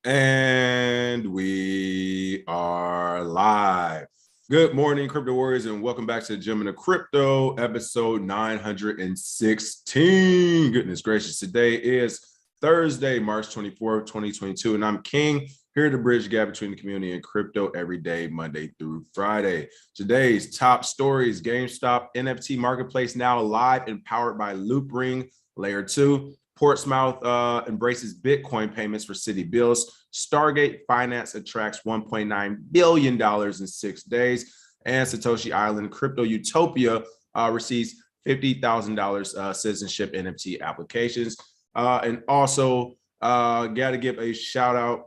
And we are live. Good morning, crypto warriors, and welcome back to the Gym of Crypto, episode 916. Goodness gracious, today is Thursday, March 24th, 2022, and I'm King, here to bridge the gap between the community and crypto every day, Monday through Friday. Today's top stories: Gamestop NFT marketplace now live and powered by Loopring Layer 2. Portsmouth embraces Bitcoin payments for city bills. Stargate Finance attracts $1.9 billion in 6 days. And Satoshi Island Crypto Utopia receives $50,000 citizenship NFT applications. And also, got to give a shout out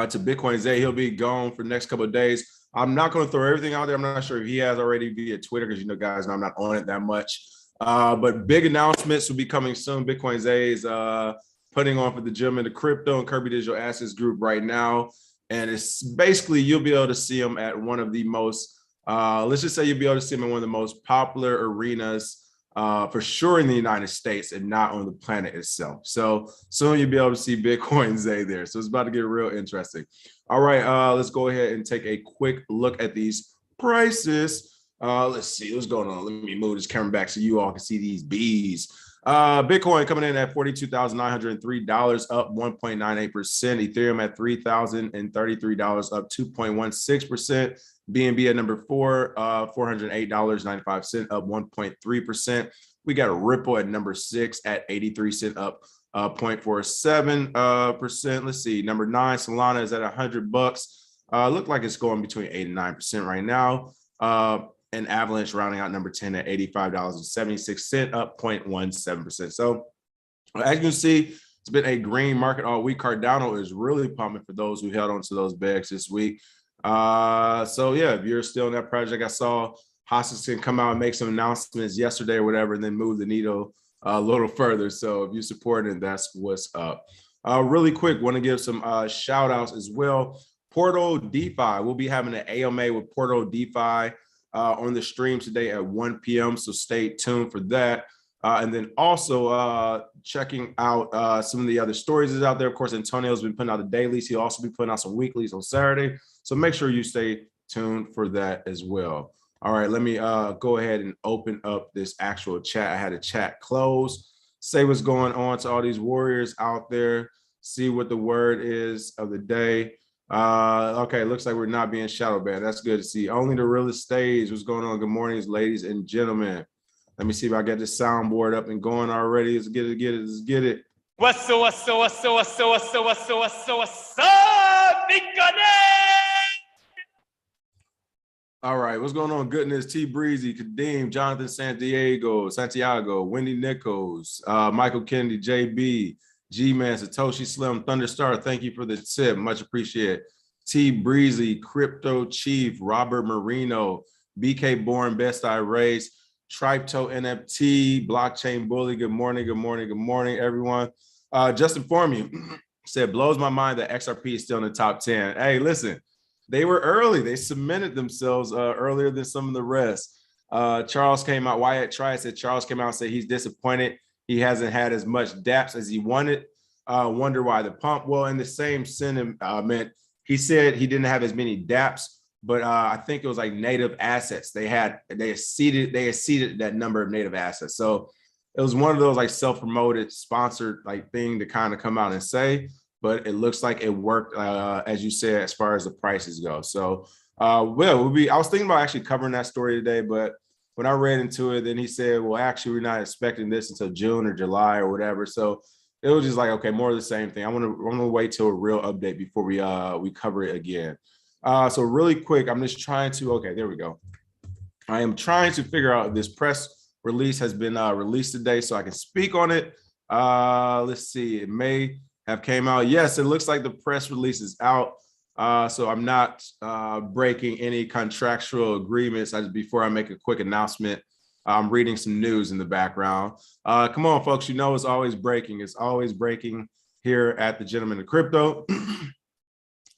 to Bitcoin Zay. He'll be gone for the next couple of days. I'm not going to throw everything out there. I'm not sure if he has already via Twitter, because guys know I'm not on it that much. But big announcements will be coming soon. Bitcoin Zay is putting on for the Gym in the Crypto and KRBE Digital Assets Group right now. And it's basically, you'll be able to see him at one of the most, let's just say you'll be able to see him in one of the most popular arenas for sure in the United States and not on the planet itself. So soon you'll be able to see Bitcoin Zay there. So it's about to get real interesting. All right, let's go ahead and take a quick look at these prices. Let's see what's going on. Let me move this camera back so you all can see these bees. Bitcoin coming in at $42,903, up 1.98%. Ethereum at $3,033, up 2.16%. BNB at number 4, $408.95, up 1.3%. We got a Ripple at number 6 at 83 cents, up 0.47%. Let's see, number 9, Solana is at $100. Look like it's going between 8 and 9% right now. And Avalanche rounding out number 10 at $85.76, up 0.17%. So as you can see, it's been a green market all week. Cardano is really pumping for those who held on to those bags this week. So yeah, if you're still in that project, I saw Hoskinson come out and make some announcements yesterday or whatever, and then move the needle a little further. So if you support it, that's what's up. Really quick, want to give some shout outs as well. Portal DeFi, we'll be having an AMA with Portal DeFi on the stream today at 1 p.m. So stay tuned for that. And then also checking out some of the other stories is out there. Of course, Antonio's been putting out the dailies. He'll also be putting out some weeklies on Saturday. So make sure you stay tuned for that as well. All right, let me go ahead and open up this actual chat. I had a chat close. Say what's going on to all these warriors out there. See what the word is of the day. Okay, looks like we're not being shadow banned. That's good to see. Only the realest stage. What's going on? Good morning, ladies and gentlemen. Let me see if I get this soundboard up and going already. Let's get it, let's get it. What's up, All right, what's going on? Goodness, T Breezy, Kadeem, Jonathan Santiago, Wendy Nichols, Michael Kennedy, JB, G-Man, Satoshi Slim, Thunderstar, thank you for the tip. Much appreciated. T Breezy, Crypto Chief, Robert Marino, BK Born, Best I Race, Tripto NFT, Blockchain Bully. Good morning, good morning, good morning, everyone. Just inform you, said, blows my mind that XRP is still in the top 10. Hey, listen, they were early. They cemented themselves earlier than some of the rest. Charles came out, Wyatt Trice said Charles came out and said he's disappointed. He hasn't had as much dApps as he wanted. Wonder why the pump? Well, in the same sentiment, he said he didn't have as many dApps, but I think it was like native assets. They exceeded that number of native assets. So it was one of those like self-promoted, sponsored like thing to kind of come out and say, but it looks like it worked, as you said, as far as the prices go. So, I was thinking about actually covering that story today, but when I read into it, then he said, well, actually, we're not expecting this until June or July or whatever. So it was just like, okay, more of the same thing. I'm gonna wait till a real update before we cover it again. So really quick, I'm just trying to, okay, there we go. I am trying to figure out if this press release has been released today so I can speak on it. Let's see, it may have came out. Yes, it looks like the press release is out. So I'm not breaking any contractual agreements. Before I make a quick announcement, I'm reading some news in the background. Come on, folks, you know it's always breaking. It's always breaking here at the Gentleman of Crypto.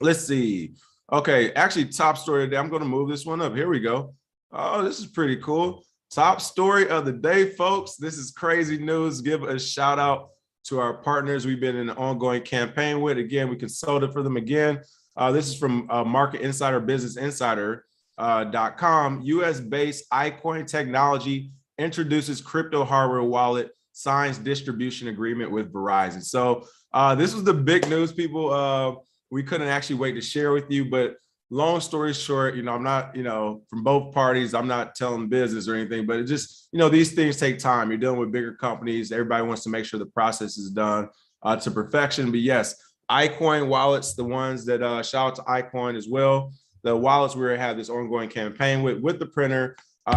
Let's see. Okay, actually, top story today. I'm going to move this one up. Here we go. Oh, this is pretty cool. Top story of the day, folks. This is crazy news. Give a shout out to our partners we've been in an ongoing campaign with. Again, we consulted for them again. This is from Market Insider, Business Insider.com. US-based iCoin Technology introduces crypto hardware wallet, signs distribution agreement with Verizon. So this was the big news, people. We couldn't actually wait to share with you, but long story short, I'm not, from both parties, I'm not telling business or anything, but it just, these things take time. You're dealing with bigger companies. Everybody wants to make sure the process is done to perfection. But yes, iCoin wallets, the ones that shout out to iCoin as well. The wallets we have this ongoing campaign with the printer.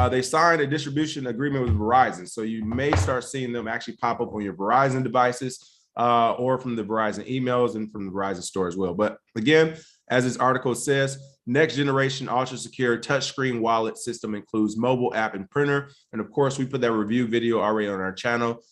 They signed a distribution agreement with Verizon. So you may start seeing them actually pop up on your Verizon devices or from the Verizon emails and from the Verizon store as well. But again, as this article says, next generation ultra secure touchscreen wallet system includes mobile app and printer. And of course, we put that review video already on our channel.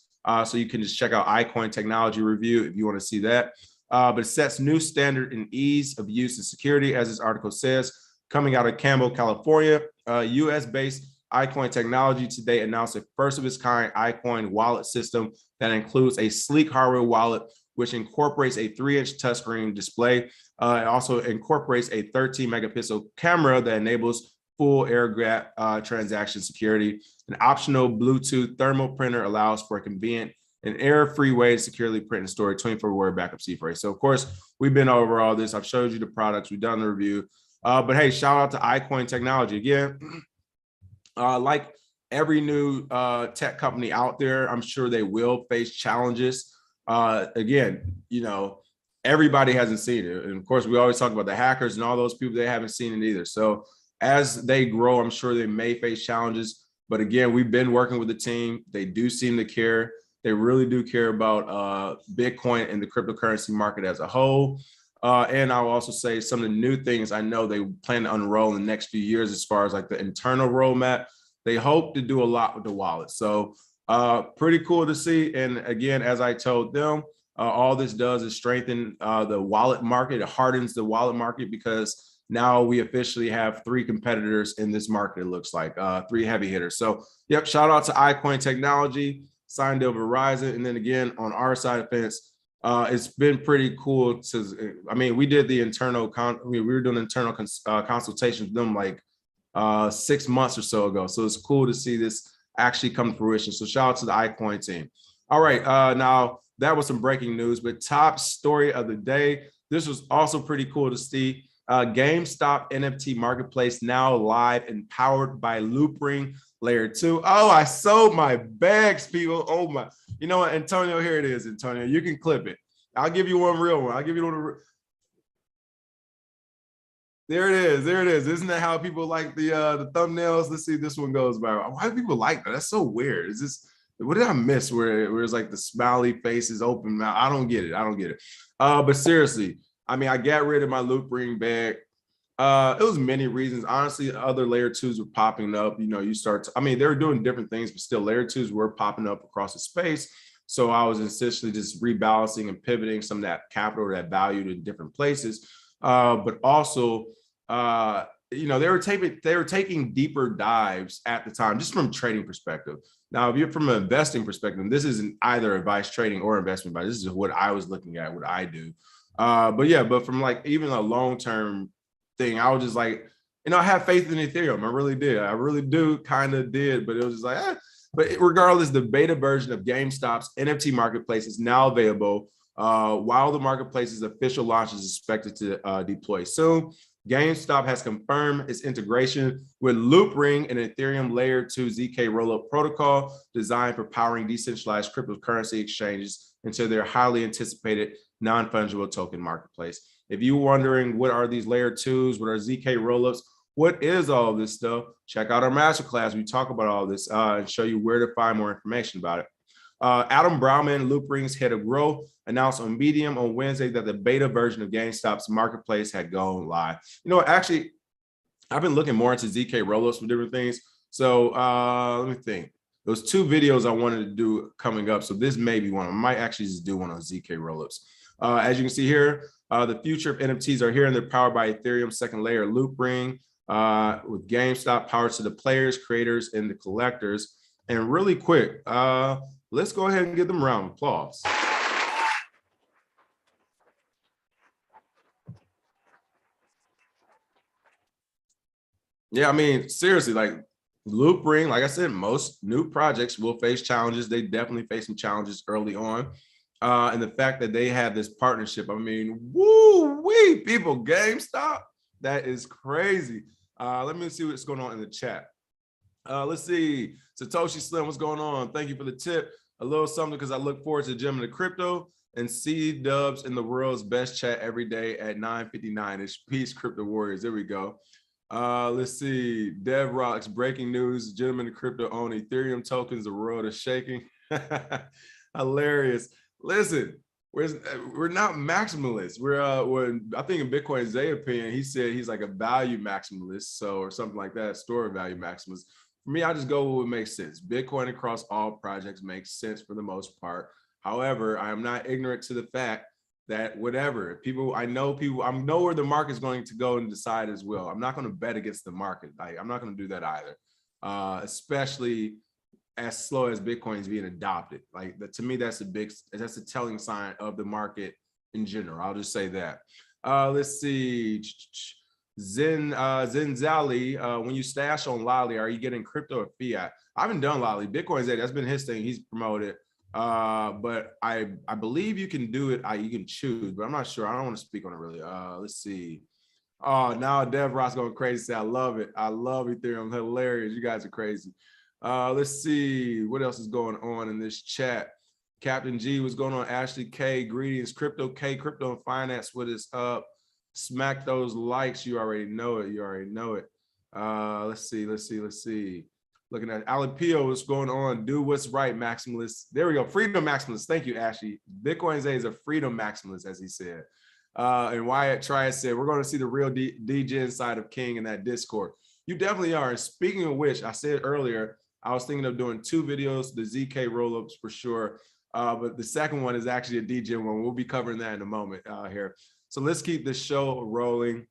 So you can just check out iCoin Technology review if you want to see that. But it sets new standard in ease of use and security, as this article says. Coming out of Campbell, California, US-based iCoin Technology today announced a first of its kind iCoin wallet system that includes a sleek hardware wallet, which incorporates a 3-inch touchscreen display. It also incorporates a 13 megapixel camera that enables full air gap transaction security. An optional Bluetooth thermal printer allows for a convenient and error-free way to securely print and store a 24-hour backup C-frame. So of course, we've been over all this. I've showed you the products. We've done the review. But hey, shout out to iCoin Technology again. Like every new tech company out there, I'm sure they will face challenges. Again, everybody hasn't seen it. And of course, we always talk about the hackers and all those people, they haven't seen it either. So as they grow, I'm sure they may face challenges. But again, we've been working with the team. They do seem to care. They really do care about Bitcoin and the cryptocurrency market as a whole. And I'll also say some of the new things I know they plan to unroll in the next few years as far as like the internal roadmap. They hope to do a lot with the wallet. So pretty cool to see. And again, as I told them, all this does is strengthen the wallet market. It hardens the wallet market because now we officially have 3 competitors in this market, it looks like, 3 heavy hitters. So, yep, shout out to iCoin Technology, signed over Verizon. And then again, on our side of fence, it's been pretty cool we did the internal, we were doing internal consultations with them like 6 months or so ago. So it's cool to see this actually come to fruition. So shout out to the iCoin team. All right, now that was some breaking news, but top story of the day. This was also pretty cool to see. Gamestop NFT marketplace now live and powered by Loopring Layer 2. Oh, I sold my bags, people. Oh my, you know what, Antonio, here it is, Antonio. You can clip it. I'll give you one real one. I'll give you one. There it is. There it is. Isn't that how people like the thumbnails? Let's see if this one goes viral. Why do people like that? That's so weird. Is this, what did I miss where it's like the smiley faces open mouth? I don't get it. I don't get it. But seriously, I got rid of my Loopring bag. It was many reasons. Honestly, other layer 2s were popping up. They were doing different things, but still layer 2s were popping up across the space. So I was essentially just rebalancing and pivoting some of that capital, that value to different places. But also, they were taking deeper dives at the time, just from a trading perspective. Now, if you're from an investing perspective, this isn't either advice trading or investment advice. This is what I was looking at, what I do. But from like even a long-term thing, I was just like, I have faith in Ethereum. I really did. I really do kind of did, but it was just like, But regardless, the beta version of GameStop's NFT marketplace is now available. While the marketplace's official launch is expected to deploy soon, GameStop has confirmed its integration with Loopring, an Ethereum Layer 2 ZK rollup protocol designed for powering decentralized cryptocurrency exchanges into their highly anticipated non-fungible token marketplace. If you're wondering what are these Layer 2s, what are ZK rollups, what is all this stuff, check out our masterclass. We talk about all this and show you where to find more information about it. Adam Browman, Loopring's head of growth, announced on Medium on Wednesday that the beta version of GameStop's marketplace had gone live. Actually, I've been looking more into ZK rollups for different things. So let me think. There was 2 videos I wanted to do coming up. So this may be one. I might actually just do one on ZK rollups. As you can see here, the future of NFTs are here, and they're powered by Ethereum's second layer, Loopring, with GameStop powered to the players, creators, and the collectors. And really quick, let's go ahead and give them a round of applause. Yeah, I mean, seriously, like Loopring, like I said, most new projects will face challenges. They definitely face some challenges early on. And the fact that they have this partnership, I mean, woo-wee, people, Gamestop, that is crazy. Let me see what's going on in the chat. Let's see. Satoshi Slim, what's going on? Thank you for the tip. A little something because I look forward to Gem of the Crypto and see Dubs in the world's best chat every day at 9:59ish. Peace, Crypto Warriors. There we go. Let's see. Dev Rocks, breaking news. Gentlemen of Crypto own Ethereum tokens. The world is shaking. Hilarious. Listen, we're not maximalists. We're I think in Bitcoin Zay opinion, he said he's like a value maximalist, so or something like that, store value maximalist. For me, I just go with what makes sense. Bitcoin across all projects makes sense for the most part. However, I am not ignorant to the fact that whatever people, I know where the market's going to go and decide as well. I'm not going to bet against the market. I'm not going to do that either, especially as slow as Bitcoin is being adopted. Like to me, that's a telling sign of the market in general. I'll just say that. Let's see. Zen Zali, when you stash on Lolly, are you getting crypto or fiat? I haven't done Lolly. Bitcoin's that's been his thing. He's promoted. But I believe you can do it. You can choose, but I'm not sure. I don't want to speak on it really. Let's see. Oh, now Dev Ross going crazy. I love it. I love Ethereum. Hilarious. You guys are crazy. Let's see what else is going on in this chat. Captain G, what's going on? Ashley K, greetings. Crypto K, Crypto and Finance, what is up? Smack those likes. You already know it. You already know it. Let's see. Looking at Alipio, what's going on? Do what's right, maximalist. There we go. Freedom maximalist. Thank you, Ashley. Bitcoin Zay is a freedom maximalist, as he said. And Wyatt Trias said, we're going to see the real DJ side of King in that Discord. You definitely are. And speaking of which, I said earlier, I was thinking of doing 2 videos, the ZK rollups for sure. But the second one is actually a DJ one. We'll be covering that in a moment here. So let's keep this show rolling.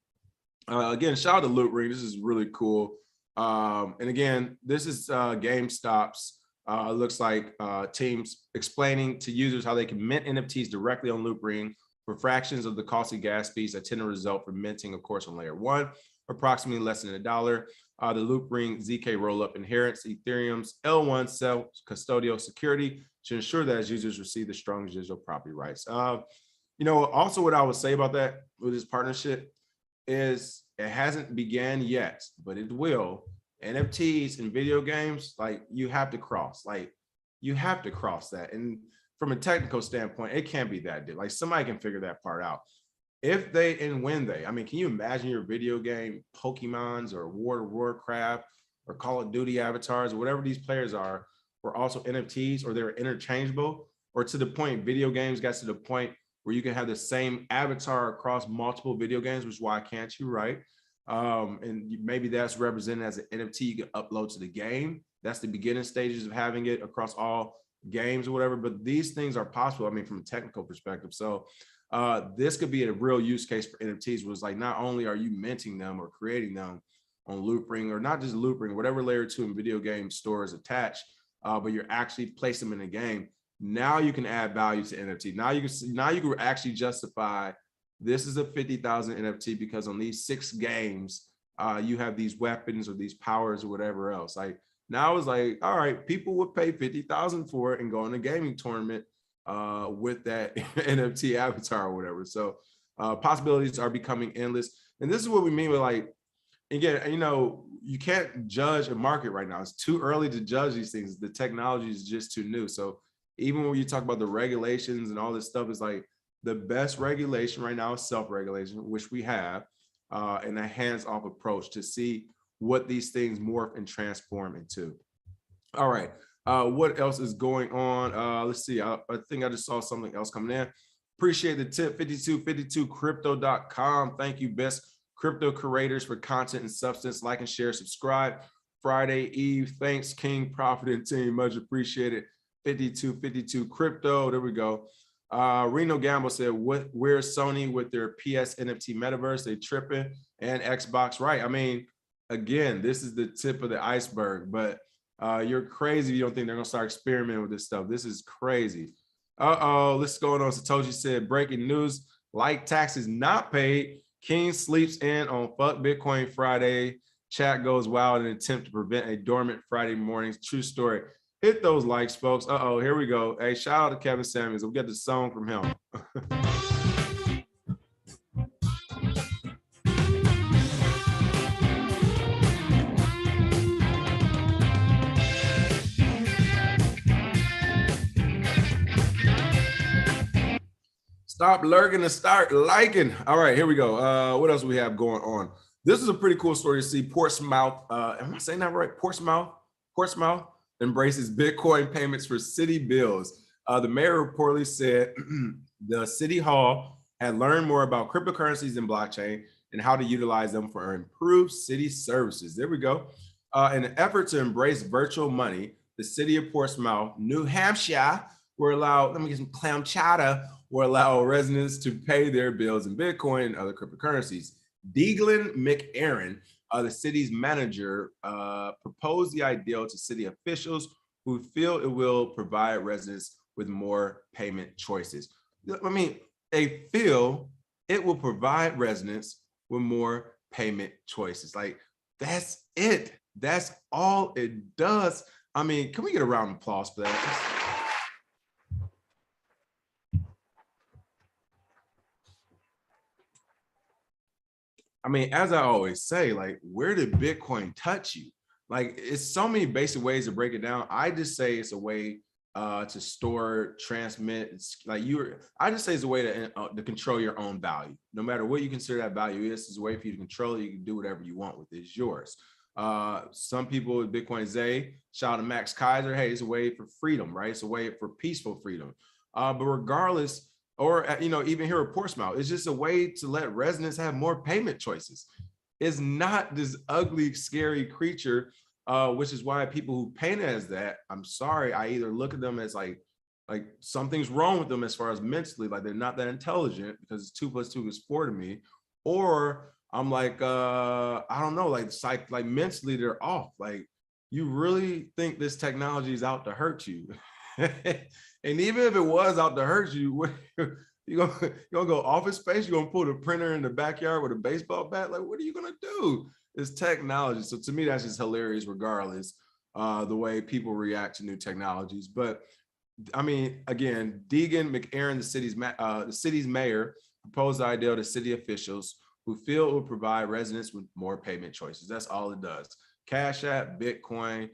Again, shout out to Loopring. This is really cool. And again, this is Gamestop's. It looks like teams explaining to users how they can mint NFTs directly on Loopring for fractions of the costly gas fees that tend to result from minting, of course, on layer 1, approximately less than $1. The Loopring ZK rollup inherits Ethereum's L1 self-custodial security to ensure that as users receive the strong digital property rights. Also what I would say about that with this partnership is it hasn't began yet, but it will. NFTs in video games, like you have to cross that. And from a technical standpoint, it can't be that deep. Like somebody can figure that part out. If they and when they, I mean, can you imagine your video game Pokemons or World of Warcraft or Call of Duty avatars or whatever these players are, were also NFTs or they're interchangeable, or to the point video games got to the point where you can have the same avatar across multiple video games, which is why can't you, right? And maybe that's represented as an NFT you can upload to the game. That's the beginning stages of having it across all games or whatever, but these things are possible, I mean, from a technical perspective. So this could be a real use case for NFTs, was like not only are you minting them or creating them on Loopring, or not just Loopring, whatever layer 2 in video game stores attached, but you're actually placing them in a game. Now you can add value to NFT. Now you can actually justify this is a 50,000 NFT because on these 6 games, you have these weapons or these powers or whatever else. Like now it's like, all right, people would pay 50,000 for it and go in a gaming tournament with that NFT avatar or whatever. So possibilities are becoming endless. And this is what we mean by, like, again, you can't judge a market right now. It's too early to judge these things. The technology is just too new. So even when you talk about the regulations and all this stuff, is like the best regulation right now is self-regulation, which we have, and a hands-off approach to see what these things morph and transform into. All right, what else is going on? Let's see, I think I just saw something else coming in. Appreciate the tip, 5252crypto.com. Thank you, best crypto curators, for content and substance. Like and share, subscribe. Friday Eve, thanks King, Profit, and team, much appreciated. 5252 crypto, there we go. Reno Gamble said, where's Sony with their PS NFT metaverse? They tripping, and Xbox, right? I mean, again, this is the tip of the iceberg, but you're crazy if you don't think they're gonna start experimenting with this stuff. This is crazy. Let's go on. Satoshi said, breaking news, like taxes not paid. King sleeps in on Fuck Bitcoin Friday Chat goes wild in an attempt to prevent a dormant Friday mornings. True story. Hit those likes, folks. Uh-oh, here we go. Hey, shout out to Kevin Samuels. We'll get the song from him. Stop lurking and start liking. All right, here we go. What else do we have going on? This is a pretty cool story to see. Portsmouth, am I saying that right? Portsmouth embraces Bitcoin payments for city bills. The mayor reportedly said the city hall had learned more about cryptocurrencies and blockchain and how to utilize them for improved city services. There we go. In an effort to embrace virtual money, the city of Portsmouth, New Hampshire, were allowed, let me get some clam chowder, will allow residents to pay their bills in Bitcoin and other cryptocurrencies. Deaglin McAaron, the city's manager, proposed the idea to city officials who feel it will provide residents with more payment choices. I mean, they feel it will provide residents with more payment choices. Like, that's it. That's all it does. I mean, can we get a round of applause for that? I mean, as I always say, like, where did Bitcoin touch you? Like, it's so many basic ways to break it down. I just say it's a way to store, transmit. It's like I just say it's a way to control your own value. No matter what you consider that value is, it's a way for you to control it. You can do whatever you want with it. It's yours. Some people with Bitcoin Zay, shout out to Max Kaiser. Hey, it's a way for freedom, right? It's a way for peaceful freedom. But regardless, or even here at Portsmouth, it's just a way to let residents have more payment choices. It's not this ugly, scary creature, which is why people who paint it as that, I'm sorry, I either look at them as like something's wrong with them as far as mentally, like they're not that intelligent because 2 + 2 is 4 to me, or I'm like, I don't know, like mentally they're off. Like, you really think this technology is out to hurt you? And even if it was out to hurt you, you gonna go office space? You're gonna pull the printer in the backyard with a baseball bat? Like, what are you gonna do? It's technology. So to me, that's just hilarious, regardless the way people react to new technologies. But I mean, again, Deegan McAaron, the city's mayor, proposed the idea to city officials who feel it will provide residents with more payment choices. That's all it does. Cash App, Bitcoin,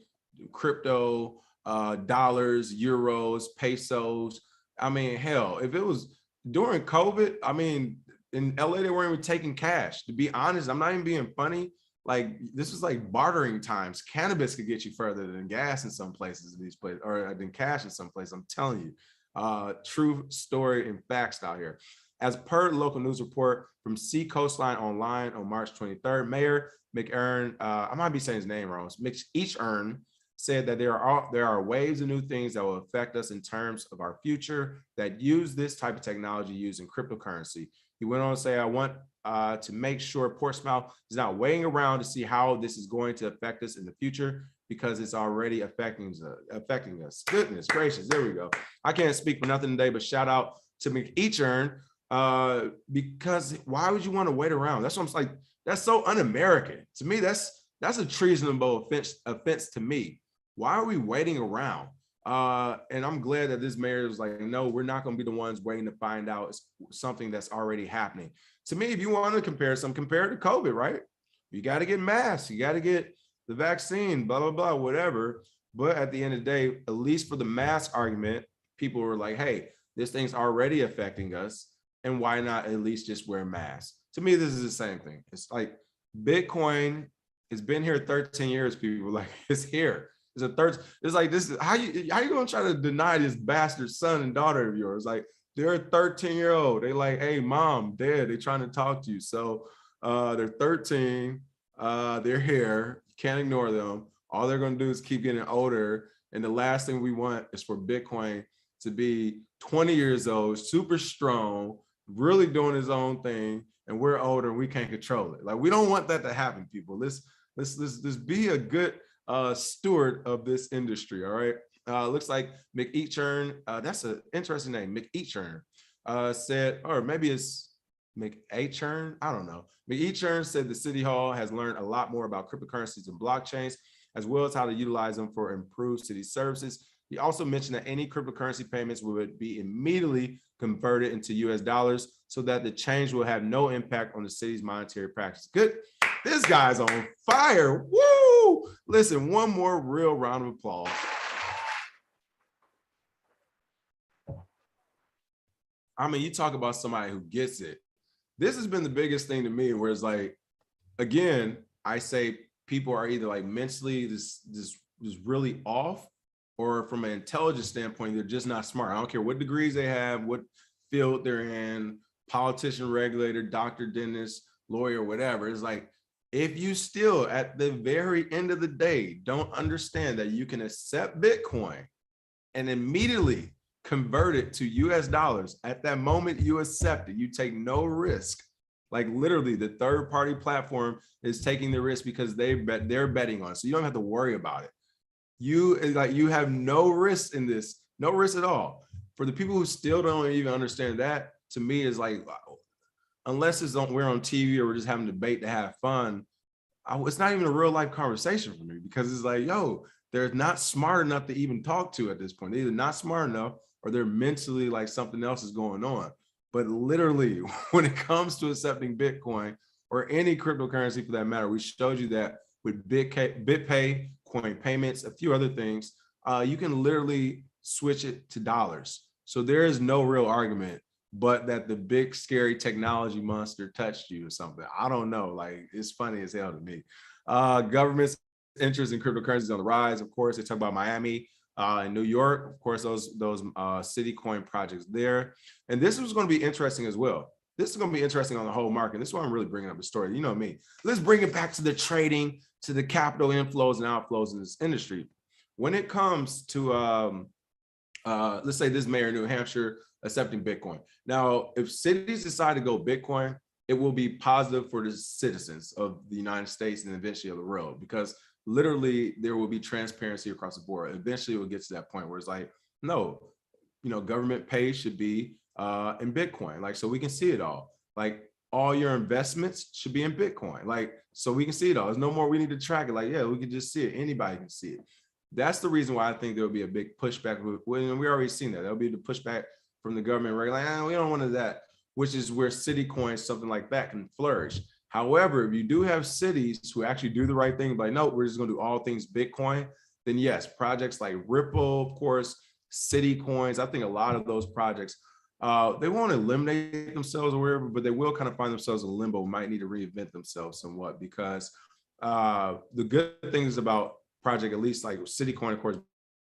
crypto, dollars, euros, pesos. I mean, hell, if it was during COVID, I mean, in LA, they weren't even taking cash. To be honest, I'm not even being funny. Like, this was like bartering times. Cannabis could get you further than gas in some places, these places, or than cash in some places. I'm telling you, true story and facts out here. As per local news report from Sea Coastline Online on March 23rd, Mayor McAaron, I might be saying his name wrong, McEachern, said that there are waves of new things that will affect us in terms of our future that use this type of technology using cryptocurrency. He went on to say, I want to make sure Portsmouth is not waiting around to see how this is going to affect us in the future, because it's already affecting us. Goodness gracious, there we go. I can't speak for nothing today, but shout out to McEachern, because why would you want to wait around? That's what I'm like. That's so un-American. To me, that's a treasonable offense to me. Why are we waiting around? And I'm glad that this mayor was like, no, we're not going to be the ones waiting to find out something that's already happening. To me, if you want to compare something, compare it to COVID, right? You got to get masks, you got to get the vaccine, blah, blah, blah, whatever. But at the end of the day, at least for the mask argument, people were like, hey, this thing's already affecting us, and why not at least just wear masks? To me, this is the same thing. It's like Bitcoin has been here 13 years, people like, it's here. It's like, this is how you gonna try to deny this bastard son and daughter of yours? Like, they're a 13-year-old. They like, hey, mom, dad, they're trying to talk to you. So they're 13, they're here, you can't ignore them. All they're gonna do is keep getting older. And the last thing we want is for Bitcoin to be 20 years old, super strong, really doing his own thing, and we're older and we can't control it. Like, we don't want that to happen, people. Let's be a good steward of this industry. All right. Looks like McEachern, that's an interesting name, McEachern, said, or maybe it's McEachern, I don't know. McEachern said the City Hall has learned a lot more about cryptocurrencies and blockchains, as well as how to utilize them for improved city services. He also mentioned that any cryptocurrency payments would be immediately converted into US dollars so that the change will have no impact on the city's monetary practice. Good. This guy's on fire. Woo! Listen, one more real round of applause. I mean, you talk about somebody who gets it. This has been the biggest thing to me, where it's like, again, I say people are either like mentally just really off, or from an intelligence standpoint, they're just not smart. I don't care what degrees they have, what field they're in, politician, regulator, doctor, dentist, lawyer, whatever. It's like, if you still at the very end of the day don't understand that you can accept Bitcoin and immediately convert it to US dollars, at that moment you accept it, you take no risk. Like literally the third party platform is taking the risk because they're betting on it. So you don't have to worry about it. You have no risk in this, no risk at all. For the people who still don't even understand that, to me is like, unless we're on TV or we're just having a debate to have fun, it's not even a real life conversation for me, because it's like, yo, they're not smart enough to even talk to at this point. They're either not smart enough or they're mentally like something else is going on. But literally, when it comes to accepting Bitcoin or any cryptocurrency for that matter, we showed you that with BitPay, coin payments, a few other things, you can literally switch it to dollars. So there is no real argument, but that the big scary technology monster touched you or something. I don't know. Like, it's funny as hell to me. Government's interest in cryptocurrencies on the rise. Of course, they talk about Miami in New York. Of course, those city coin projects there. And this was going to be interesting as well. This is going to be interesting on the whole market. This is why I'm really bringing up the story. You know me. Let's bring it back to the trading, to the capital inflows and outflows in this industry. When it comes to, let's say this mayor of New Hampshire accepting Bitcoin. Now, if cities decide to go Bitcoin, it will be positive for the citizens of the United States and eventually of the world, because literally there will be transparency across the board. Eventually it will get to that point where it's like, no, government pay should be in Bitcoin, like, so we can see it all. Like, all your investments should be in Bitcoin, like, so we can see it all. There's no more we need to track it. Like, yeah, we can just see it. Anybody can see it. That's the reason why I think there will be a big pushback. And we already seen that. There'll be the pushback from the government, right? Like, we don't want that, which is where city coins, something like that, can flourish. However, if you do have cities who actually do the right thing, like, no, we're just going to do all things Bitcoin, then yes, projects like Ripple, of course, city coins, I think a lot of those projects, they won't eliminate themselves or wherever, but they will kind of find themselves in limbo, might need to reinvent themselves somewhat, because the good things about project, at least like city coin, of course,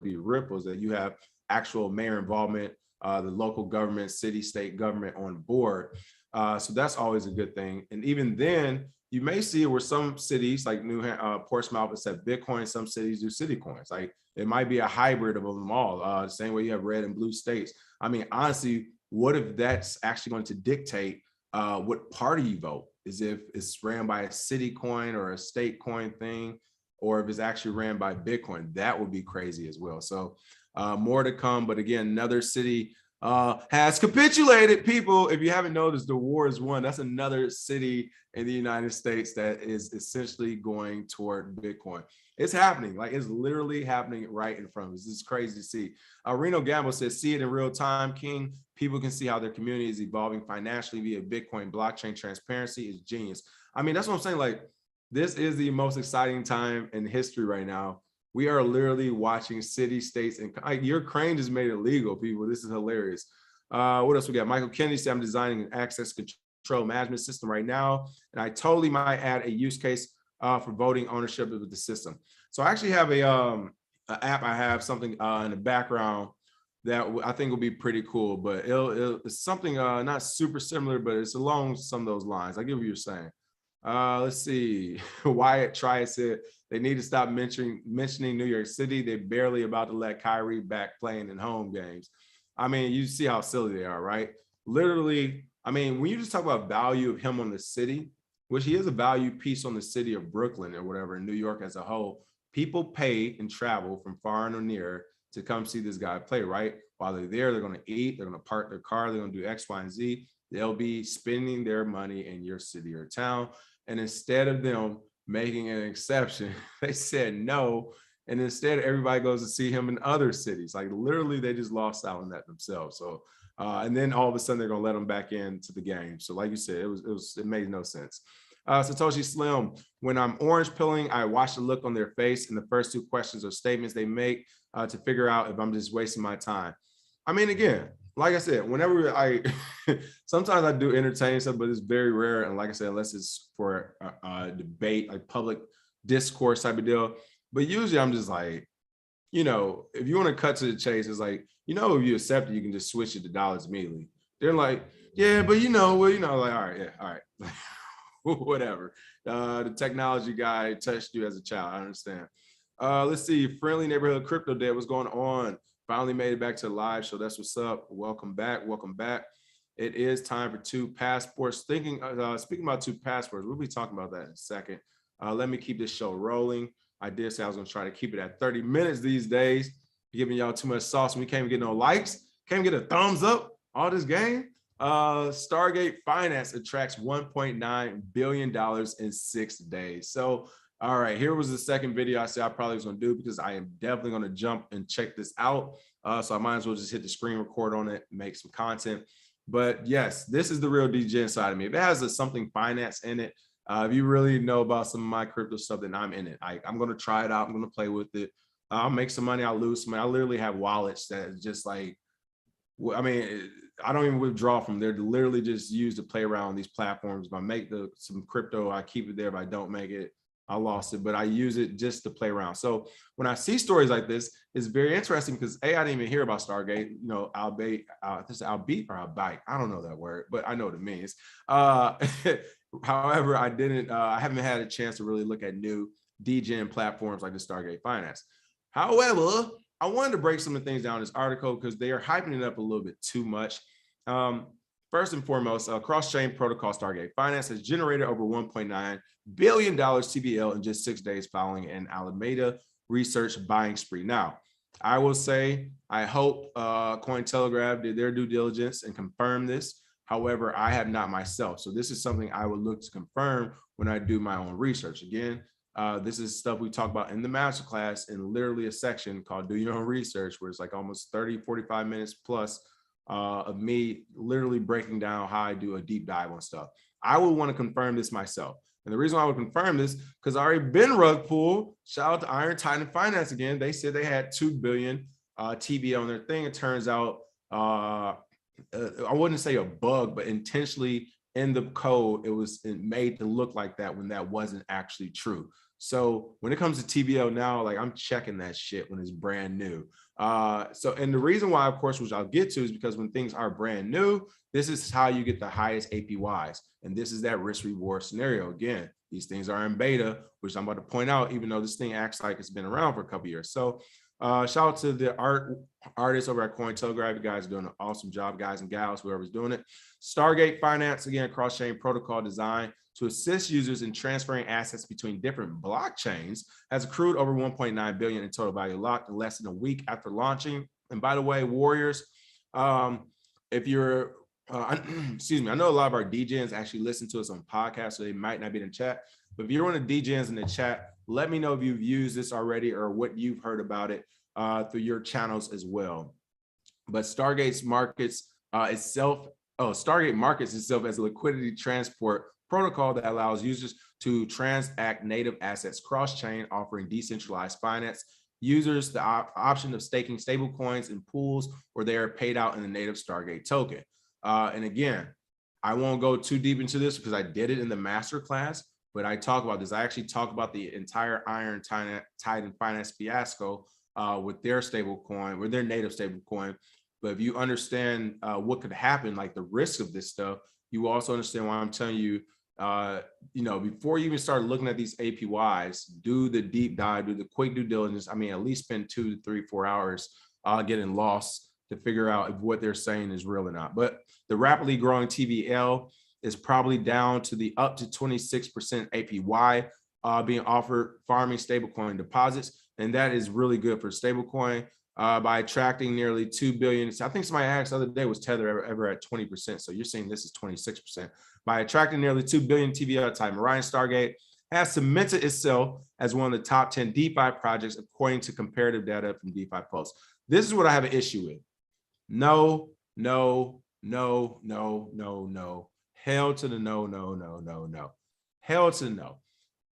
be Ripple, is that you have actual mayor involvement, the local government, city, state government on board. So that's always a good thing. And even then, you may see where some cities like Portsmouth accept Bitcoin, some cities do city coins. Like, it might be a hybrid of them all, the same way you have red and blue states. I mean, honestly, what if that's actually going to dictate what party you vote? Is if it's ran by a city coin or a state coin thing, or if it's actually ran by Bitcoin. That would be crazy as well. So more to come. But again, another city has capitulated. People, if you haven't noticed, the war is won. That's another city in the United States that is essentially going toward Bitcoin. It's happening. Like, it's literally happening right in front of us. This is crazy to see. Reno Gamble says, see it in real time, King. People can see how their community is evolving financially via Bitcoin. Blockchain transparency is genius. I mean, that's what I'm saying. Like, this is the most exciting time in history right now. We are literally watching city, states, and your crane just made it legal, people. This is hilarious. What else we got? Michael Kennedy said, I'm designing an access control management system right now, and I totally might add a use case for voting ownership of the system. So I actually have an app. I have something in the background that I think will be pretty cool, but it's something not super similar, but it's along some of those lines. I get what you're saying. Let's see. Wyatt Triad said they need to stop mentioning New York City. They're barely about to let Kyrie back playing in home games. I mean, you see how silly they are, right? Literally, I mean, when you just talk about value of him on the city, which he is a value piece on the city of Brooklyn or whatever, in New York as a whole, people pay and travel from far and near to come see this guy play, right? While they're there, they're going to eat, they're going to park their car, they're going to do X, Y, and Z. They'll be spending their money in your city or town. And instead of them making an exception, they said no. And instead, everybody goes to see him in other cities. Like literally, they just lost out on that themselves. So, and then all of a sudden, they're going to let them back into the game. So, like you said, it made no sense. Satoshi Slim, when I'm orange pilling, I watch the look on their face, and the first two questions or statements they make to figure out if I'm just wasting my time. I mean, again, like I said, whenever sometimes I do entertain stuff, but it's very rare. And like I said, unless it's for a debate, like public discourse type of deal. But usually I'm just like, if you want to cut to the chase, it's like, if you accept it, you can just switch it to dollars immediately. They're like, yeah, but like, all right, yeah, all right. Whatever. The technology guy touched you as a child. I understand. Let's see. Friendly Neighborhood Crypto Day. What's going on? Finally made it back to the live show. That's what's up. Welcome back. Welcome back. It is time for two passports. Speaking about two passports, we'll be talking about that in a second. Let me keep this show rolling. I did say I was going to try to keep it at 30 minutes these days. Giving y'all too much sauce. We can't even get no likes. Can't even get a thumbs up. All this game. Stargate Finance attracts $1.9 billion in 6 days. So, all right, here was the second video I said I probably was going to do because I am definitely going to jump and check this out. So I might as well just hit the screen record on it, make some content. But yes, this is the real DJ inside of me. If it has something finance in it, if you really know about some of my crypto stuff, then I'm in it. I'm going to try it out. I'm going to play with it. I'll make some money. I'll lose some money. I literally have wallets that just like, I mean, I don't even withdraw from there. They're literally just used to play around on these platforms. If I make some crypto, I keep it there. If I don't make it, I lost it, but I use it just to play around. So when I see stories like this, it's very interesting because I didn't even hear about Stargate, albeit, this is albeit or albite. I don't know that word, but I know what it means. However, I haven't had a chance to really look at new DGen platforms like the Stargate Finance. However, I wanted to break some of the things down in this article because they are hyping it up a little bit too much. First and foremost, cross-chain protocol Stargate Finance has generated over $1.9 billion TVL in just 6 days following an Alameda research buying spree. Now, I will say, I hope Cointelegraph did their due diligence and confirm this. However, I have not myself. So this is something I would look to confirm when I do my own research. Again, this is stuff we talk about in the masterclass in literally a section called Do Your Own Research, where it's like almost 30, 45 minutes plus of me literally breaking down how I do a deep dive on stuff. I would want to confirm this myself. And the reason why I would confirm this, because I already been rug pulled. Shout out to Iron Titan Finance again. They said they had 2 billion TB on their thing. It turns out, I wouldn't say a bug, but intentionally in the code, it was made to look like that when that wasn't actually true. So when it comes to TBL now, like I'm checking that shit when it's brand new. And the reason why, of course, which I'll get to, is because when things are brand new, this is how you get the highest APYs. And this is that risk reward scenario. Again, these things are in beta, which I'm about to point out, even though this thing acts like it's been around for a couple of years. So shout out to the artists over at Cointelegraph. You guys are doing an awesome job, guys and gals, whoever's doing it. Stargate Finance, again, cross-chain protocol design to assist users in transferring assets between different blockchains, has accrued over 1.9 billion in total value locked in less than a week after launching. And by the way, Warriors, if you're, excuse me, I know a lot of our DJs actually listen to us on podcasts, so they might not be in the chat. But if you're one of the DJs in the chat, let me know if you've used this already or what you've heard about it through your channels as well. But Stargate markets itself as a liquidity transport protocol that allows users to transact native assets cross-chain, offering decentralized finance. Users the option of staking stablecoins in pools where they are paid out in the native Stargate token. And again, I won't go too deep into this because I did it in the master class, but I talk about this. I actually talk about the entire Iron Titan Finance fiasco with their stablecoin, with their native stablecoin. But if you understand what could happen, like the risk of this stuff, you also understand why I'm telling you, before you even start looking at these APYs, do the deep dive, do the quick due diligence. I mean, at least spend 2 to 3, 4 hours getting lost to figure out if what they're saying is real or not. But the rapidly growing TVL is probably down to the up to 26% APY being offered farming stablecoin deposits. And that is really good for stablecoin. by attracting nearly 2 billion. I think somebody asked the other day, was Tether ever at 20%? So you're saying this is 26%. By attracting nearly 2 billion TVL time, Orion Stargate has cemented itself as one of the top 10 DeFi projects, according to comparative data from DeFi Pulse. This is what I have an issue with. No, no, no, no, no, no. Hell to the no, no, no, no, no. Hell to the no.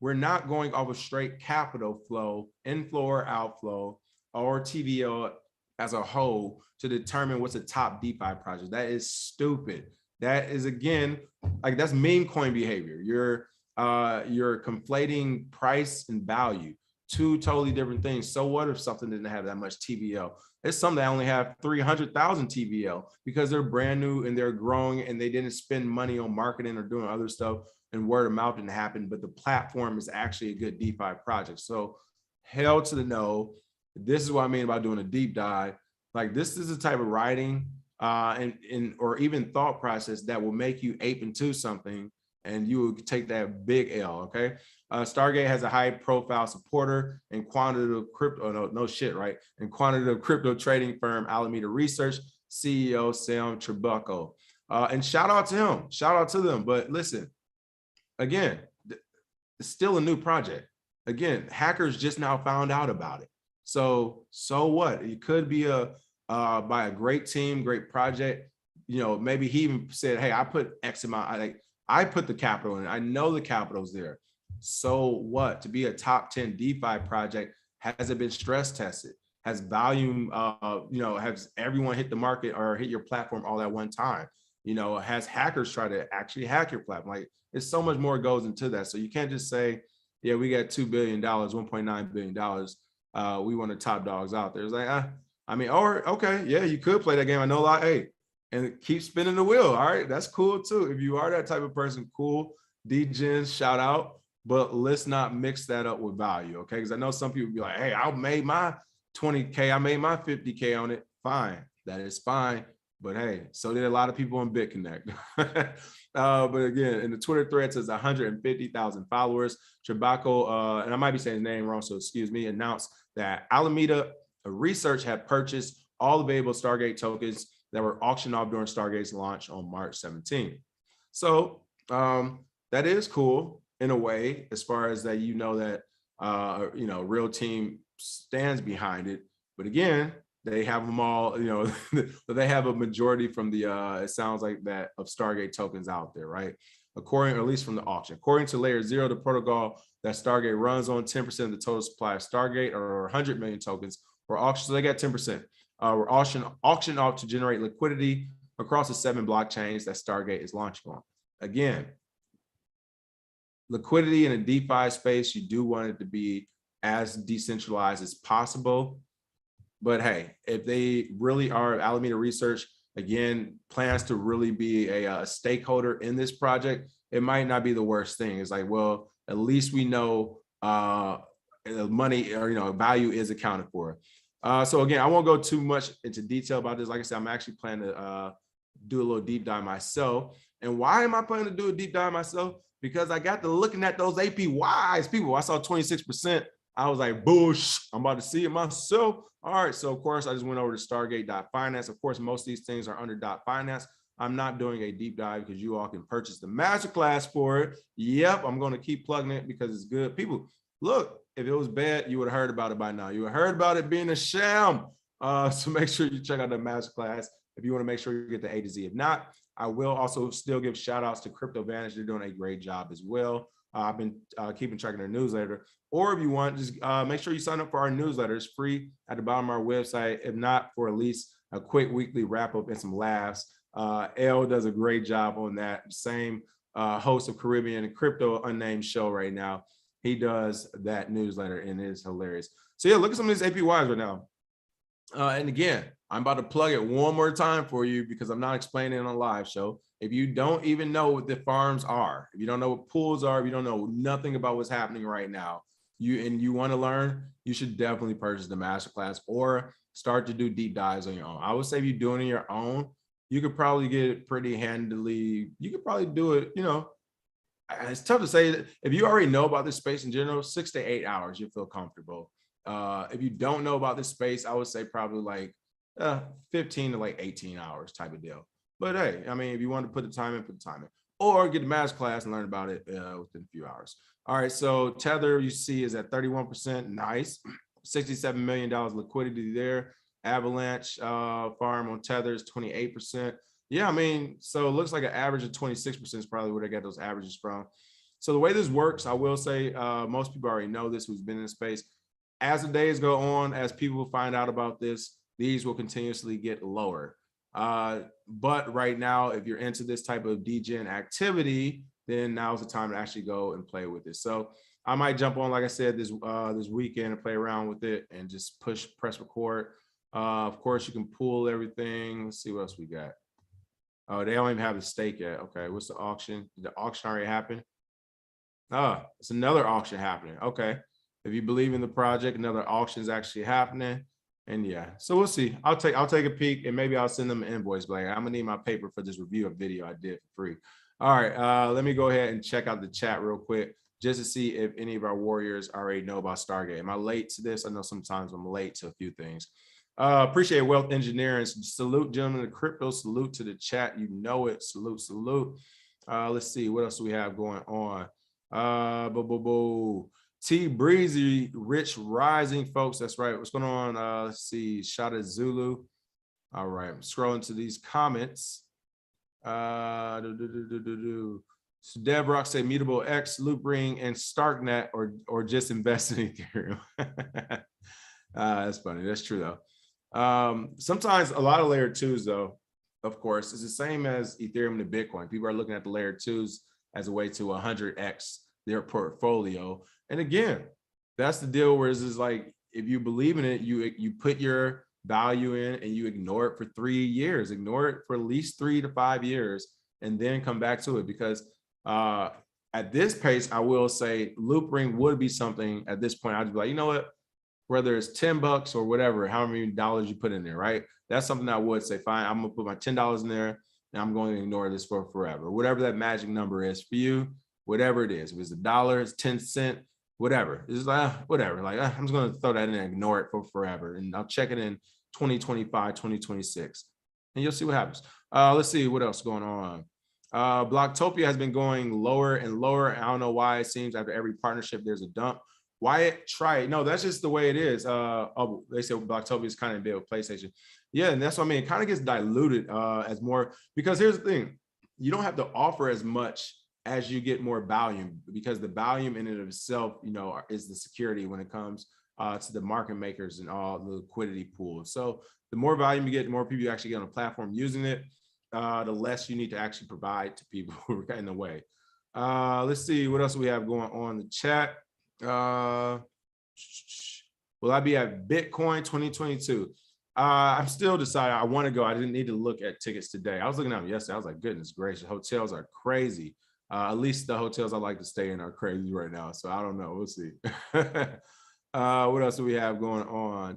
We're not going off a straight capital flow, inflow or outflow, or TVL as a whole to determine what's a top DeFi project. That is stupid. That is, again, like, that's meme coin behavior. You're conflating price and value, two totally different things. So what if something didn't have that much TVL? It's some that only have 300,000 TVL because they're brand new and they're growing and they didn't spend money on marketing or doing other stuff, and word of mouth didn't happen, but the platform is actually a good DeFi project. So hell to the no. This is what I mean about doing a deep dive. Like, this is the type of writing or even thought process that will make you ape into something, and you will take that big L. Okay. Stargate has a high profile supporter and quantitative crypto, no shit, right? And quantitative crypto trading firm Alameda Research, CEO Sam Tribucco. And shout out to him, shout out to them. But listen, again, it's still a new project. Again, hackers just now found out about it. So what? It could be by a great team, great project. You know, maybe he even said, hey, I put X amount, I put the capital in. I know the capital's there. So what? To be a top 10 DeFi project, has it been stress tested? Has volume, has everyone hit the market or hit your platform all at one time? You know, has hackers try to actually hack your platform? Like, it's so much more goes into that. So you can't just say, yeah, we got $2 billion, $1.9 billion. We want the top dogs out there. It's like, okay, yeah, you could play that game. I know a lot. Hey, and keep spinning the wheel. All right, that's cool too. If you are that type of person, cool. D-Gens, shout out. But let's not mix that up with value, okay? Because I know some people be like, hey, I made my 20K, I made my 50K on it. Fine, that is fine. But hey, so did a lot of people on BitConnect. But again, in the Twitter thread, says 150,000 followers. Tribucco, and I might be saying his name wrong, so excuse me, announced that Alameda Research had purchased all available Stargate tokens that were auctioned off during Stargate's launch on March 17th. So that is cool in a way, as far as that, that real team stands behind it. But again, they have them all, they have a majority from the it sounds like that, of Stargate tokens out there, right? According, or at least from the auction. According to Layer 0, the protocol that Stargate runs on, 10% of the total supply of Stargate, or 100 million tokens, were auctioned. So they got 10%. Were auctioned off to generate liquidity across the 7 blockchains that Stargate is launching on. Again, liquidity in a DeFi space, you do want it to be as decentralized as possible. But hey, if they really are, Alameda Research, again, plans to really be a stakeholder in this project, it might not be the worst thing. It's like, well, at least we know money, or value is accounted for. So again, I won't go too much into detail about this. Like I said, I'm actually planning to do a little deep dive myself. And why am I planning to do a deep dive myself? Because I got to looking at those APYs. People, I saw 26%. I was like, boosh, I'm about to see it myself. All right, so of course, I just went over to Stargate.finance. Of course, most of these things are under .finance. I'm not doing a deep dive because you all can purchase the masterclass for it. Yep, I'm going to keep plugging it because it's good. People, look, if it was bad, you would have heard about it by now. You would have heard about it being a sham. So make sure you check out the masterclass if you want to make sure you get the A to Z. If not, I will also still give shout outs to Crypto Vantage. They're doing a great job as well. I've been keeping track of their newsletter. Or if you want, just make sure you sign up for our newsletter. It's free at the bottom of our website. If not, for at least a quick weekly wrap up and some laughs. L does a great job on that. Same host of Caribbean and Crypto Unnamed show right now. He does that newsletter and it is hilarious. So yeah, look at some of these APYs right now. And again, I'm about to plug it one more time for you because I'm not explaining it on a live show. If you don't even know what the farms are, if you don't know what pools are, if you don't know nothing about what's happening right now, you want to learn, you should definitely purchase the masterclass or start to do deep dives on your own. I would say if you're doing it on your own, you could probably get it pretty handily. You could probably do it, it's tough to say that if you already know about this space in general, 6 to 8 hours, you feel comfortable. If you don't know about this space, I would say probably like 15 to like 18 hours type of deal. But hey, I mean, if you want to put the time in, put the time in, or get the master class and learn about it within a few hours. All right, so Tether you see is at 31%. Nice. $67 million liquidity there. Avalanche farm on Tether is 28%. Yeah, I mean, so it looks like an average of 26% is probably where they get those averages from. So the way this works, I will say, most people already know this who's been in the space. As the days go on, as people find out about this, these will continuously get lower. But right now, if you're into this type of degen activity, then now's the time to actually go and play with it. So I might jump on, like I said, this weekend and play around with it and just press record. Of course, you can pull everything. Let's see what else we got. Oh, they don't even have the stake yet. Okay, what's the auction? Did the auction already happen? Oh, it's another auction happening. Okay. If you believe in the project, another auction is actually happening. And yeah, so we'll see. I'll take a peek and maybe I'll send them an invoice. Like, I'm gonna need my paper for this review of video I did for free. All right, let me go ahead and check out the chat real quick just to see if any of our warriors already know about Stargate. Am I late to this? I know sometimes I'm late to a few things. Appreciate Wealth Engineering. Salute, gentlemen, the crypto. Salute to the chat. You know it. Salute, salute. Let's see what else do we have going on. T Breezy, Rich Rising, folks. That's right. What's going on? Let's see. Shout out Zulu. All right. I'm scrolling to these comments. So Dev Rock say Mutable X, Loopring, and Starknet, or just invest in Ethereum. That's funny. That's true though. Sometimes a lot of layer twos, though, of course, is the same as Ethereum and Bitcoin. People are looking at the layer twos as a way to 100x their portfolio. And again, that's the deal where it's just like, if you believe in it, you put your value in and you ignore it for 3 years, ignore it for at least 3 to 5 years, and then come back to it. Because at this pace, I will say Loopring would be something at this point. I'd be like, you know what, whether it's $10 or whatever, how many dollars you put in there, right? That's something I would say, fine, I'm gonna put my $10 in there and I'm going to ignore this for forever. Whatever that magic number is for you, whatever it is, if it's $1, it's 10 cents, whatever. It's like, whatever. Like, I'm just going to throw that in and ignore it for forever. And I'll check it in 2025, 2026, and you'll see what happens. Let's see what else is going on. Blocktopia has been going lower and lower. I don't know why. It seems after every partnership, there's a dump. Wyatt, try it. No, that's just the way it is. Oh, they said Blocktopia is kind of big with PlayStation. Yeah, and that's what I mean. It kind of gets diluted as more, because here's the thing. You don't have to offer as much as you get more volume, because the volume in and of itself, you know, is the security when it comes to the market makers and all the liquidity pools. So the more volume you get, the more people you actually get on a platform using it, the less you need to actually provide to people who are in the way. Let's see what else we have going on in the chat. Will I be at Bitcoin 2022? I'm still deciding. I want to go. I didn't need to look at tickets today. I was looking at them yesterday. I was like, goodness gracious, hotels are crazy. At least the hotels I like to stay in are crazy right now. So I don't know. We'll see. What else do we have going on?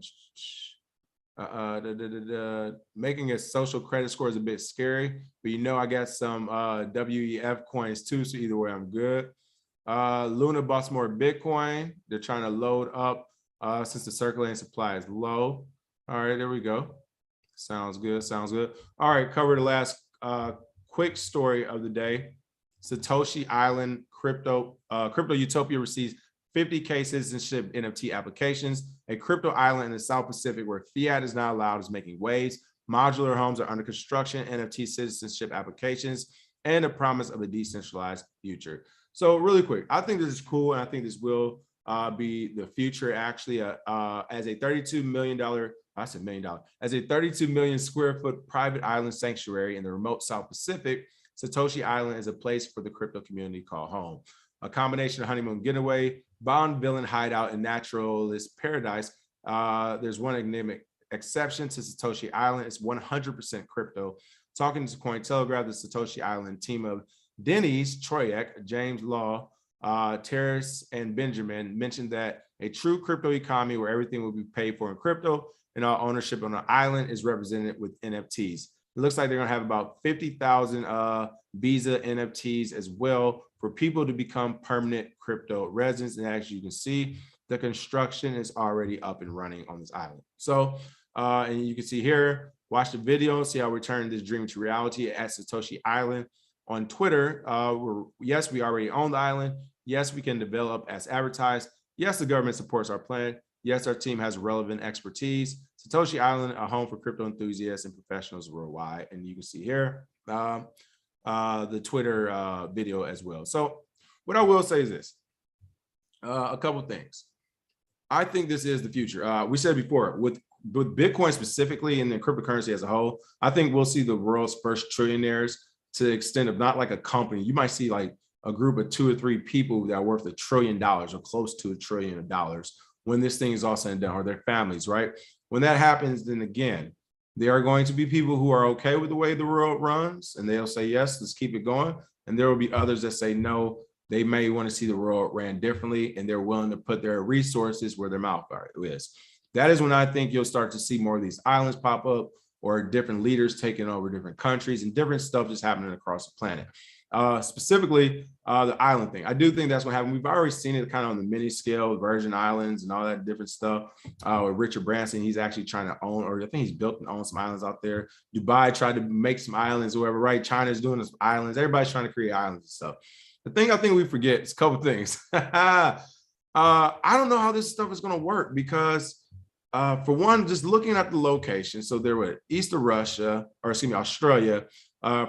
Making a social credit score is a bit scary, but you know, I got some WEF coins too. So either way, I'm good. Luna bought some more Bitcoin. They're trying to load up since the circulating supply is low. All right, there we go. Sounds good. Sounds good. All right, cover the last quick story of the day. Satoshi Island crypto utopia receives 50K citizenship NFT applications. A crypto island in the South Pacific where fiat is not allowed is making waves. Modular homes are under construction, NFT citizenship applications, and the promise of a decentralized future. So really quick, I think this is cool, and I think this will be the future. Actually, as a $32 million, I said $1 million, as a 32 million square foot private island sanctuary in the remote South Pacific, Satoshi Island is a place for the crypto community called home. A combination of honeymoon getaway, bond villain hideout, and naturalist paradise. There's one enigmatic exception to Satoshi Island. It's 100% crypto. Talking to Cointelegraph, the Satoshi Island team of Denny's, Troyek, James Law, Terrace, and Benjamin mentioned that a true crypto economy where everything will be paid for in crypto and all ownership on the island is represented with NFTs. It looks like they're going to have about 50,000 Visa NFTs as well for people to become permanent crypto residents. And as you can see, the construction is already up and running on this island. So, and you can see here, watch the video, see how we're turning this dream to reality at Satoshi Island. On Twitter, yes, we already own the island. Yes, we can develop as advertised. Yes, the government supports our plan. Yes, our team has relevant expertise. Satoshi Island, a home for crypto enthusiasts and professionals worldwide. And you can see here the Twitter video as well. So what I will say is this, a couple things. I think this is the future. We said before, with Bitcoin specifically and then cryptocurrency as a whole, I think we'll see the world's first trillionaires to the extent of not like a company. You might see like a group of 2 or 3 people that are worth $1 trillion or close to $1 trillion when this thing is all said and done, or their families, right? When that happens, then again, there are going to be people who are okay with the way the world runs, and they'll say, yes, let's keep it going. And there will be others that say, no, they may want to see the world ran differently, and they're willing to put their resources where their mouth is. That is when I think you'll start to see more of these islands pop up, or different leaders taking over different countries and different stuff just happening across the planet. Specifically, the island thing. I do think that's what happened. We've already seen it kind of on the mini scale, Virgin Islands and all that different stuff. With Richard Branson, he's actually trying to own, or I think he's built and owns some islands out there. Dubai tried to make some islands, whoever, right? China's doing some islands. Everybody's trying to create islands and stuff. The thing I think we forget is a couple things. I don't know how this stuff is going to work because for one, just looking at the location, so they're with east of Russia, or excuse me, Australia.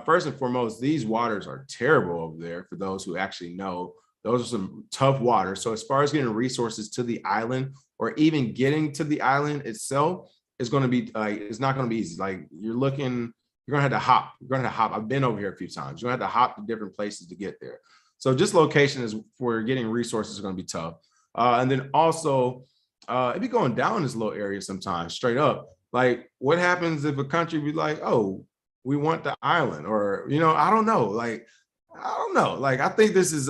First and foremost, these waters are terrible over there for those who actually know. Those are some tough waters. So as far as getting resources to the island, or even getting to the island itself, is going to be like, it's not going to be easy. Like you're going to have to hop. You're going to hop. I've been over here a few times. You're going to have to hop to different places to get there. So just location is for getting resources is going to be tough. And then also, it'd be going down this little area sometimes, straight up. Like, what happens if a country be like, oh, we want the island, or, you know, I don't know. Like, I don't know. Like, I think this is,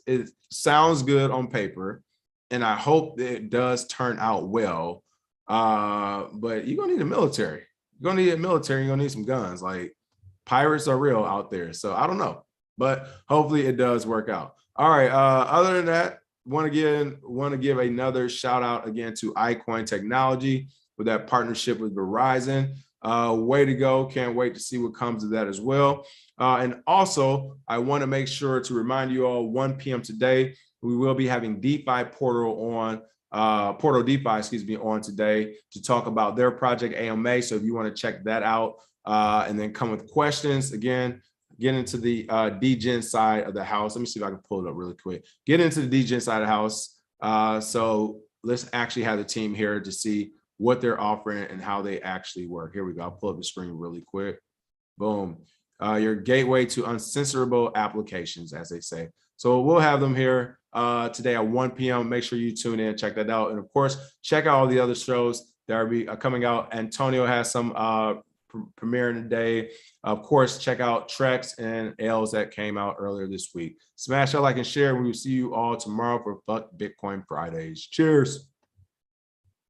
it sounds good on paper, and I hope it does turn out well. But you're going to need a military. You're going to need a military. You're going to need some guns. Like, pirates are real out there. So I don't know, but hopefully it does work out. All right. Other than that, want to give another shout out again to iCoin Technology with that partnership with Verizon. Way to go. Can't wait to see what comes of that as well. And also, I want to make sure to remind you all, 1 p.m. today, we will be having DeFi Portal on, Portal DeFi, excuse me, on today to talk about their project AMA. So if you want to check that out and then come with questions, again, get into the DGen side of the house. Let me see if I can pull it up really quick. Get into the DGen side of the house. So let's actually have the team here to see what they're offering and how they actually work. Here we go. I'll pull up the screen really quick. Boom. Your gateway to uncensorable applications, as they say. So we'll have them here today at 1 p.m. Make sure you tune in, check that out. And of course, check out all the other shows that are coming out. Antonio has some premiering today. Of course, check out Trex and L's that came out earlier this week. Smash that like and share. We will see you all tomorrow for Fuck Bitcoin Fridays. Cheers.